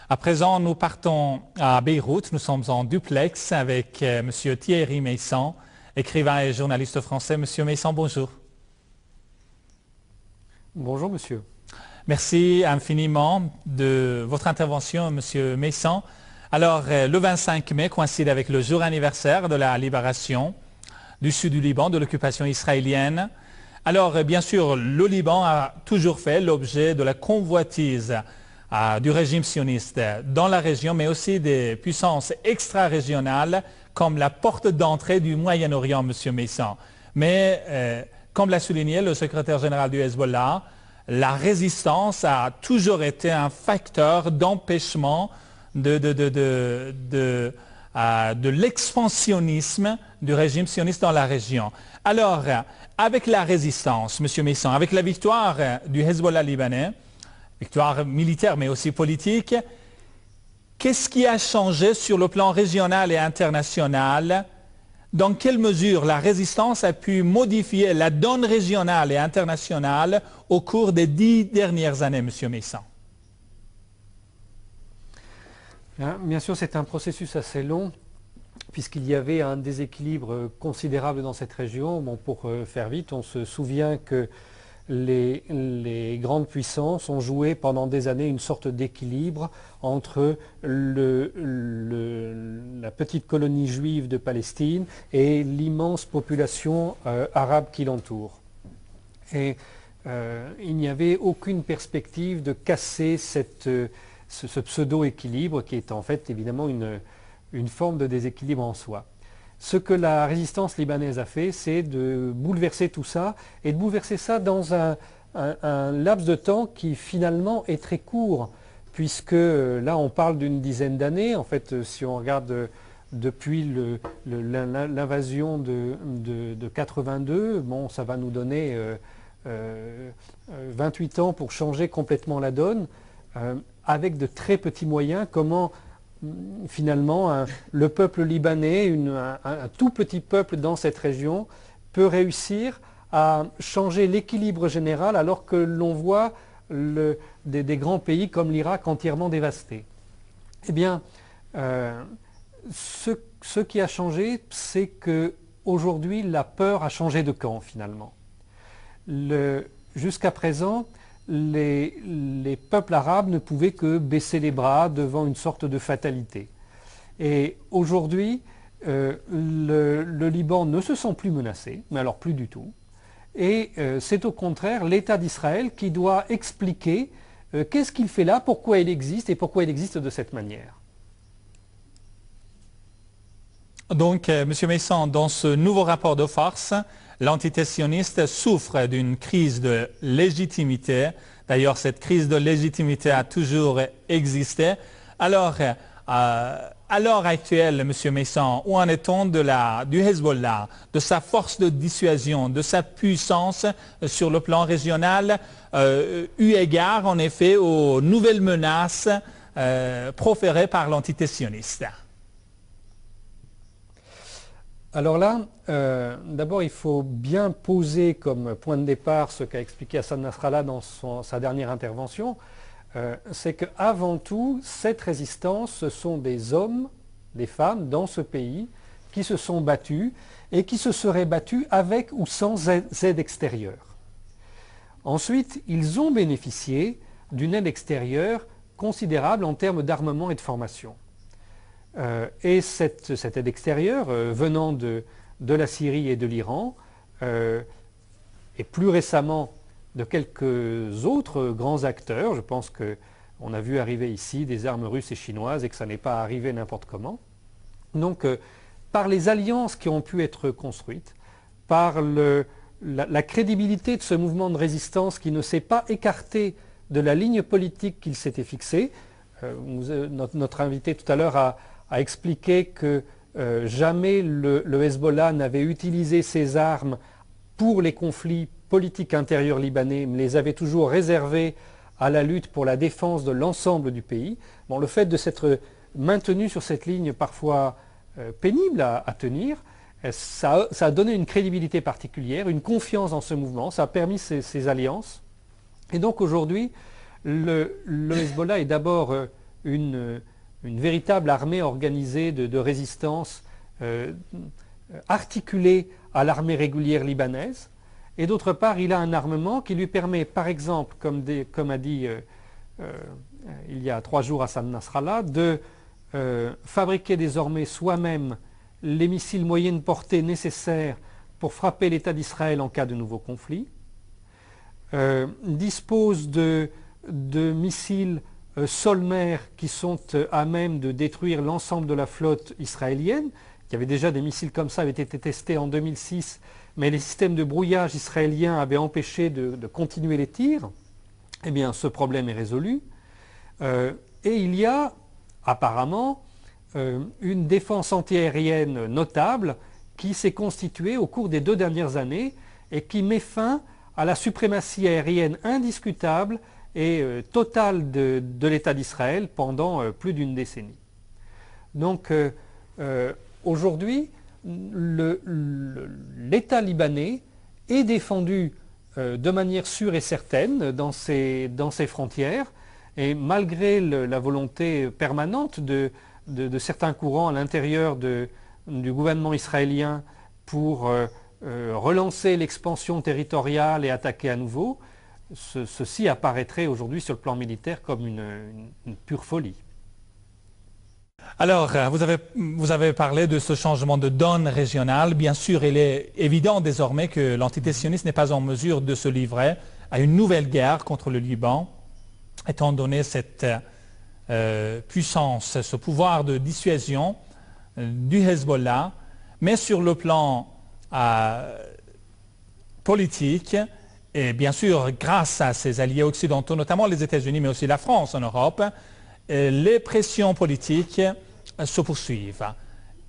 À présent, nous partons à Beyrouth. Nous sommes en duplex avec Monsieur Thierry Meyssan, écrivain et journaliste français. Monsieur Meyssan, bonjour. Bonjour monsieur. Merci infiniment de votre intervention, Monsieur Meyssan. Alors, le 25 mai coïncide avec le jour anniversaire de la libération du sud du Liban, de l'occupation israélienne. Alors, bien sûr, le Liban a toujours fait l'objet de la convoitise du régime sioniste dans la région, mais aussi des puissances extra-régionales comme la porte d'entrée du Moyen-Orient, M. Meyssan. Mais, comme l'a souligné le secrétaire général du Hezbollah, la résistance a toujours été un facteur d'empêchement de l'expansionnisme du régime sioniste dans la région. Alors, avec la résistance, M. Meyssan, avec la victoire du Hezbollah libanais, victoire militaire mais aussi politique, qu'est-ce qui a changé sur le plan régional et international? Dans quelle mesure la résistance a pu modifier la donne régionale et internationale au cours des 10 dernières années, M. Meyssan? Bien sûr, c'est un processus assez long, puisqu'il y avait un déséquilibre considérable dans cette région. Bon, pour faire vite, on se souvient que les grandes puissances ont joué pendant des années une sorte d'équilibre entre la petite colonie juive de Palestine et l'immense population arabe qui l'entoure. Et il n'y avait aucune perspective de casser ce pseudo-équilibre qui est en fait évidemment une forme de déséquilibre en soi. Ce que la résistance libanaise a fait, c'est de bouleverser tout ça, et de bouleverser ça dans un laps de temps qui finalement est très court, puisque là on parle d'une dizaine d'années. En fait, si on regarde depuis l'invasion de 82, bon, ça va nous donner 28 ans pour changer complètement la donne, avec de très petits moyens. Comment finalement le peuple libanais, un tout petit peuple dans cette région, peut réussir à changer l'équilibre général alors que l'on voit des grands pays comme l'Irak entièrement dévastés. Eh bien, ce qui a changé, c'est qu'aujourd'hui la peur a changé de camp finalement. Jusqu'à présent, les peuples arabes ne pouvaient que baisser les bras devant une sorte de fatalité. Et aujourd'hui, le Liban ne se sent plus menacé, mais alors plus du tout. Et c'est au contraire l'État d'Israël qui doit expliquer qu'est-ce qu'il fait là, pourquoi il existe et pourquoi il existe de cette manière. Donc, M. Meyssan, dans ce nouveau rapport de force, l'entité sioniste souffre d'une crise de légitimité. D'ailleurs, cette crise de légitimité a toujours existé. Alors, à l'heure actuelle, M. Meyssan, où en est-on du Hezbollah, de sa force de dissuasion, de sa puissance sur le plan régional, eu égard en effet aux nouvelles menaces proférées par l'entité sioniste? Alors là, d'abord il faut bien poser comme point de départ ce qu'a expliqué Hassan Nasrallah dans sa dernière intervention, c'est qu'avant tout, cette résistance, ce sont des hommes, des femmes dans ce pays qui se sont battus et qui se seraient battus avec ou sans aide extérieure. Ensuite, ils ont bénéficié d'une aide extérieure considérable en termes d'armement et de formation. Et cette aide extérieure venant de la Syrie et de l'Iran, et plus récemment de quelques autres grands acteurs, je pense qu'on a vu arriver ici des armes russes et chinoises et que ça n'est pas arrivé n'importe comment. Donc par les alliances qui ont pu être construites, par la crédibilité de ce mouvement de résistance qui ne s'est pas écarté de la ligne politique qu'il s'était fixée, notre invité tout à l'heure a expliqué que jamais le Hezbollah n'avait utilisé ses armes pour les conflits politiques intérieurs libanais, mais les avait toujours réservés à la lutte pour la défense de l'ensemble du pays. Bon, le fait de s'être maintenu sur cette ligne parfois pénible à tenir, ça a donné une crédibilité particulière, une confiance dans ce mouvement, ça a permis ces alliances. Et donc aujourd'hui, le Hezbollah est d'abord une véritable armée organisée de résistance articulée à l'armée régulière libanaise. Et d'autre part, il a un armement qui lui permet, par exemple, comme a dit il y a 3 jours Hassan Nasrallah, de fabriquer désormais soi-même les missiles moyenne portée nécessaires pour frapper l'État d'Israël en cas de nouveau conflit, dispose de missiles sol-mer qui sont à même de détruire l'ensemble de la flotte israélienne. Il y avait déjà des missiles comme ça, avaient été testés en 2006, mais les systèmes de brouillage israéliens avaient empêché de continuer les tirs. Eh bien, ce problème est résolu. Et il y a apparemment une défense antiaérienne notable qui s'est constituée au cours des 2 dernières années et qui met fin à la suprématie aérienne indiscutable et totale de l'État d'Israël pendant plus d'une décennie. Donc aujourd'hui, l'État libanais est défendu de manière sûre et certaine dans ses frontières, et malgré la volonté permanente de certains courants à l'intérieur du gouvernement israélien pour relancer l'expansion territoriale et attaquer à nouveau, ceci apparaîtrait aujourd'hui sur le plan militaire comme une pure folie. Alors, vous avez parlé de ce changement de donne régionale. Bien sûr, il est évident désormais que l'entité sioniste n'est pas en mesure de se livrer à une nouvelle guerre contre le Liban, étant donné cette puissance, ce pouvoir de dissuasion du Hezbollah, mais sur le plan politique, et bien sûr grâce à ses alliés occidentaux, notamment les États-Unis, mais aussi la France en Europe, les pressions politiques se poursuivent.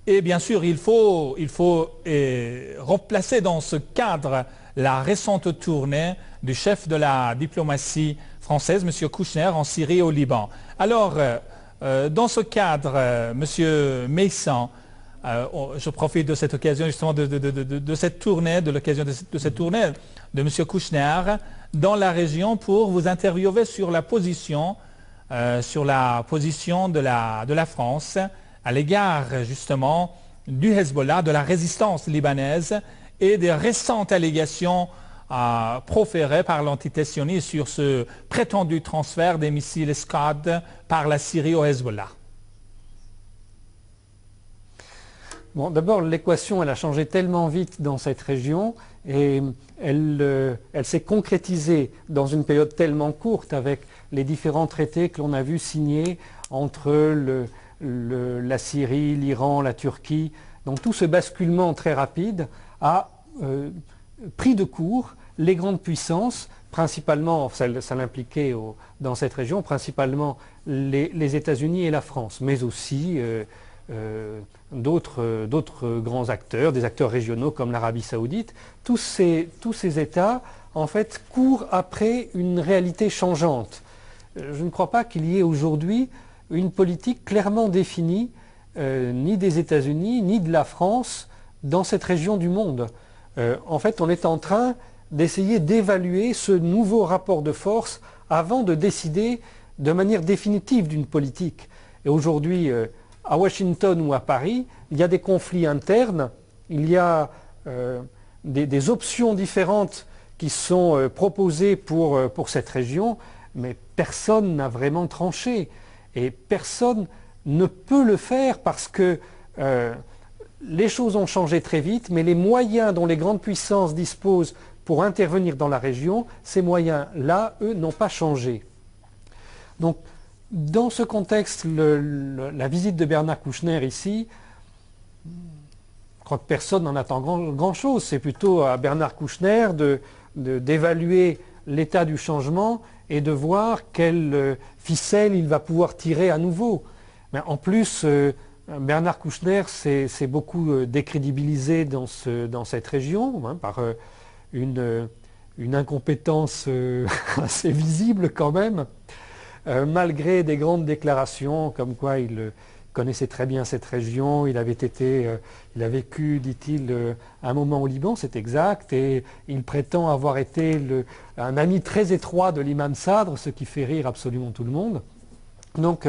Et bien sûr, il faut replacer dans ce cadre la récente tournée du chef de la diplomatie française, M. Kouchner, en Syrie et au Liban. Alors, dans ce cadre, M. Meyssan, je profite de cette occasion justement de cette tournée, de l'occasion de cette tournée de M. Kouchner dans la région pour vous interviewer sur la position de la France à l'égard justement du Hezbollah, de la résistance libanaise et des récentes allégations proférées par l'entité sioniste sur ce prétendu transfert des missiles Scud par la Syrie au Hezbollah. Bon, d'abord, l'équation elle a changé tellement vite dans cette région et elle s'est concrétisée dans une période tellement courte avec les différents traités que l'on a vu signés entre la Syrie, l'Iran, la Turquie. Donc tout ce basculement très rapide a pris de court les grandes puissances, principalement, ça l'impliquait dans cette région, principalement les États-Unis et la France, mais aussi d'autres grands acteurs, des acteurs régionaux comme l'Arabie Saoudite. Tous ces États, en fait, courent après une réalité changeante. Je ne crois pas qu'il y ait aujourd'hui une politique clairement définie, ni des États-Unis, ni de la France, dans cette région du monde. En fait, on est en train d'essayer d'évaluer ce nouveau rapport de force avant de décider de manière définitive d'une politique. Et aujourd'hui, à Washington ou à Paris, il y a des conflits internes, il y a des options différentes qui sont proposées pour cette région, mais personne n'a vraiment tranché. Et personne ne peut le faire parce que les choses ont changé très vite, mais les moyens dont les grandes puissances disposent pour intervenir dans la région, ces moyens-là, eux, n'ont pas changé. Donc, dans ce contexte, la visite de Bernard Kouchner ici, je crois que personne n'en attend grand-chose. C'est plutôt à Bernard Kouchner d'évaluer l'état du changement et de voir quelle ficelle il va pouvoir tirer à nouveau. Mais en plus, Bernard Kouchner s'est beaucoup décrédibilisé dans cette région par une incompétence assez visible quand même, malgré des grandes déclarations comme quoi il connaissait très bien cette région, il a vécu, dit-il, un moment au Liban, c'est exact, et il prétend avoir été un ami très étroit de l'imam Sadr, ce qui fait rire absolument tout le monde. Donc,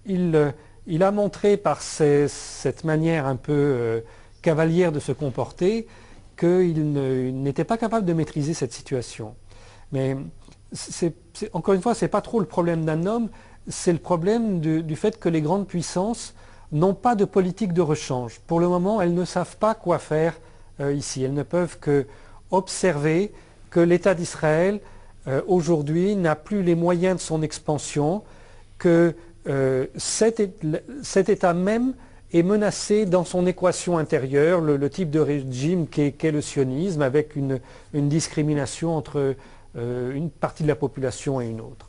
il a montré par cette manière un peu cavalière de se comporter qu'il n'était pas capable de maîtriser cette situation. Mais encore une fois, ce n'est pas trop le problème d'un homme, c'est le problème du fait que les grandes puissances n'ont pas de politique de rechange. Pour le moment, elles ne savent pas quoi faire ici. Elles ne peuvent que observer que l'État d'Israël, aujourd'hui, n'a plus les moyens de son expansion, que cet État même est menacé dans son équation intérieure, le type de régime qu'est le sionisme, avec une discrimination entre une partie de la population et une autre.